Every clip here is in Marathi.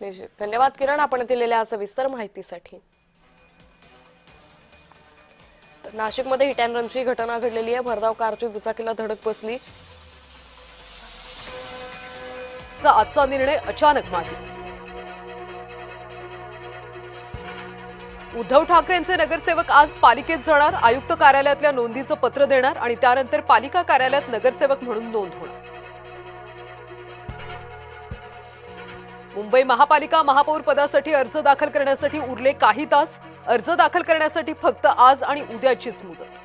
धन्यवाद किरण, आपण दिलेल्या सविस्तर माहितीसाठी। नाशिकमध्ये हिट अँड रनची घटना घडलेली आहे। भरधाव कारची दुचाकीला धडक बसली। आजचा निर्णय अचानक मागे। उद्धव ठाकरेंचे नगरसेवक आज पालिकेत जाणार। आयुक्त कार्यालयातल्या नोंदीचं पत्र देणार आणि त्यानंतर पालिका कार्यालयात नगरसेवक म्हणून नोंद होणार। मुंबई महापालिका महापौर पदासाठी अर्ज दाखल करण्यासाठी उरले काही तास। अर्ज दाखल करण्यासाठी फक्त आज आणि उद्याचीच मुदत।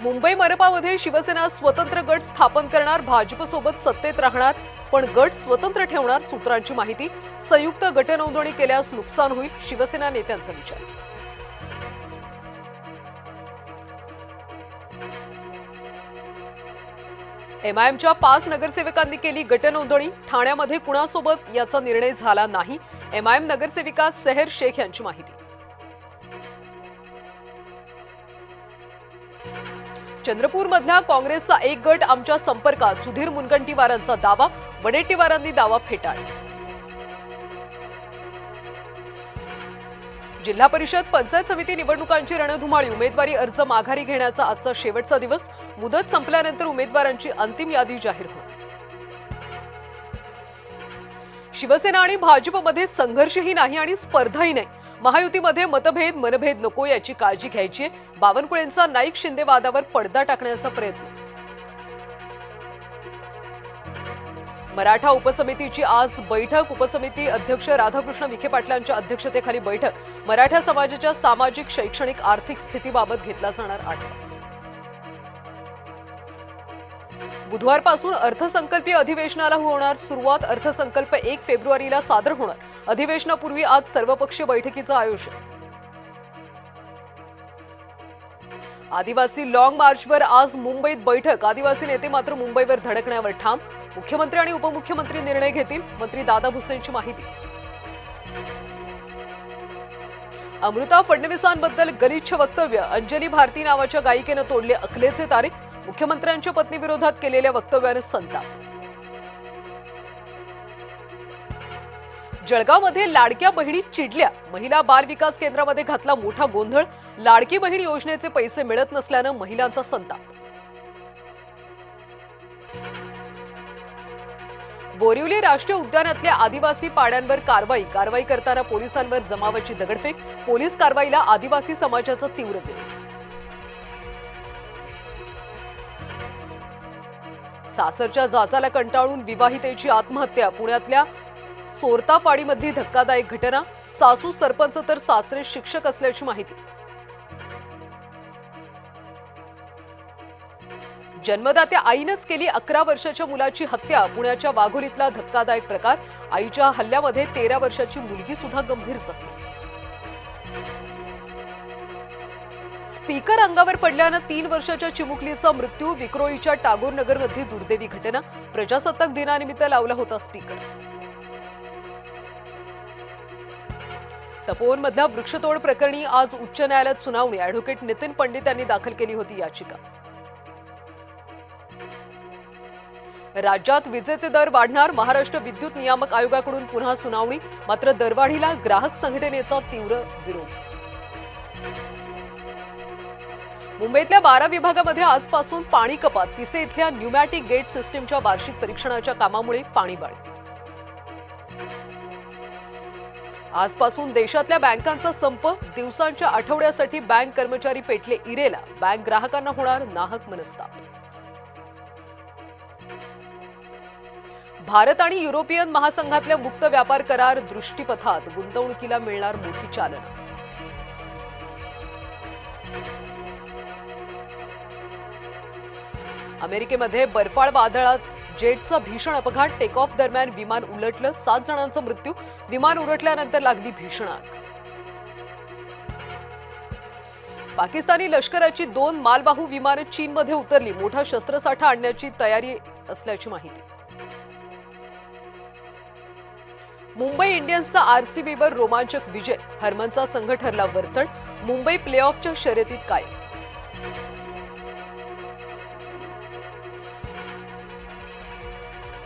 मुंबई मनपामध्ये शिवसेना स्वतंत्र गट स्थापन करणार। भाजपसोबत सत्तेत राहणार पण गट स्वतंत्र ठेवणार, सूत्रांची माहिती। संयुक्त गटनोंदणी केल्यास नुकसान होईल, शिवसेना नेत्यांचा विचार। एमआयएमच्या 5 नगरसेवकांनी केली गटनोंदणी। ठाण्यामध्ये कुणासोबत याचा निर्णय झाला नाही। एमआयएम नगरसेविका सेहर शेख यांची माहिती। चंद्रपूरमधल्या काँग्रेसचा एक गट आमच्या संपर्कात, सुधीर मुनगंटीवारांचा दावा। वडेट्टीवारांनी दावा फेटाळला। जिल्हा परिषद पंचायत समिती निवडणुकांची रणधुमाळी। उमेदवारी अर्ज माघारी घेण्याचा आजचा शेवटचा दिवस। मुदत संपल्यानंतर उमेदवारांची अंतिम यादी जाहीर होणार। शिवसेना आणि भाजपमध्ये संघर्षही नाही आणि स्पर्धाही नाही। महायुतीमध्ये मनभेद नको याची काळजी घ्यायची आहे। बावनकुळेंचा नाईक शिंदे वादावर पडदा टाकण्याचा प्रयत्न। मराठा उपसमितीची आज बैठक। उपसमिती अध्यक्ष राधाकृष्ण विखे पाटलांच्या अध्यक्षतेखाली बैठक। मराठा समाजाच्या सामाजिक, शैक्षणिक, आर्थिक स्थितीबाबत घेतला जाणार आढावा। बुधवारपासून अर्थसंकल्पीय अधिवेशनाला होणार सुरुवात। अर्थसंकल्प 1 फेब्रुवारीला सादर होणार। अधिवेशनापूर्वी आज सर्वपक्षीय बैठकीचं आयोजन। आदिवासी लॉंग मार्चवर आज मुंबईत बैठक। आदिवासी नेते मात्र मुंबईवर धडकण्यावर ठाम। मुख्यमंत्री आणि उपमुख्यमंत्री निर्णय घेतील, मंत्री दादा भुसेंची माहिती। अमृता फडणवीसांबद्दल गलिच्छ वक्तव्य। अंजली भारती नावाच्या गायिकेनं तोडले अकलेचे तारे। मुख्यमंत्र्यांच्या पत्नीविरोधात केलेल्या वक्तव्याने संताप। जळगावमध्ये लाडक्या बहिणी चिडल्या। महिला बाल विकास केंद्रामध्ये घातला मोठा गोंधळ। लाडकी बहीण योजनेचे पैसे मिळत नसल्यानं महिलांचा संताप। बोरिवली राष्ट्रीय उद्यानातल्या आदिवासी पाड्यांवर कारवाई करताना पोलिसांवर जमावाची दगडफेक। पोलीस कारवाईला आदिवासी समाजाचा तीव्र विरोध। सासरच्या जाचाला कंटाळून विवाहितेची आत्महत्या। पुण्यातल्या सोरतापाडीमधली धक्कादायक घटना। सासू सरपंच तर सासरे शिक्षक असल्याची माहिती। जन्मदात्या आईनंच केली 11 वर्षाच्या मुलाची हत्या। पुण्याच्या वाघोलीतला धक्कादायक प्रकार। आईच्या हल्ल्यामध्ये 13 वर्षाची मुलगी सुद्धा गंभीर जखमी। स्पीकर अंगावर पडल्यानं 3 वर्षाच्या चिमुकलीचा मृत्यू। विक्रोळीच्या टागोर नगरमधली दुर्दैवी घटना। प्रजासत्ताक दिनानिमित्त लावला होता स्पीकर। तपोवनमधल्या वृक्षतोड प्रकरणी आज उच्च न्यायालयात सुनावणी। ॲडव्होकेट नितीन पंडित यांनी दाखल केली होती याचिका। राज्यात विजेचे दर वाढणार। महाराष्ट्र विद्युत नियामक आयोगाकडून पुन्हा सुनावणी। मात्र दरवाढीला ग्राहक संघटनेचा तीव्र विरोध। मुंबईतल्या 12 विभागामध्ये आजपासून पाणी कपात। पिसे इथल्या न्यूमॅटिक गेट सिस्टीमच्या वार्षिक परीक्षणाच्या कामामुळे पाणीबाळी। आजपासून देशातल्या बँकांचा संप। दिवसांच्या आठवड्यासाठी बँक कर्मचारी पेटले इरेला। बँक ग्राहकांना होणार नाहक मनस्ताप। भारत आणि युरोपियन महासंघातल्या मुक्त व्यापार करार दृष्टीपथात। गुंतवणुकीला मिळणार मोठी चालना। अमेरिकेमध्ये बर्फाळ वादळात जेटचा भीषण अपघात। टेक ऑफ दरम्यान विमान उलटलं। 7 जणांचा मृत्यू। विमान उलटल्यानंतर लागली भीषण आग। पाकिस्तानी लष्कराची 2 मालवाहू विमानं चीनमध्ये उतरली। मोठा शस्त्रसाठा आणण्याची तयारी असल्याची माहिती। मुंबई इंडियन्सचा आरसीबीवर रोमांचक विजय। हरमनचा संघ ठरला वरचढ। मुंबई प्लेऑफच्या शर्यतीत कायम।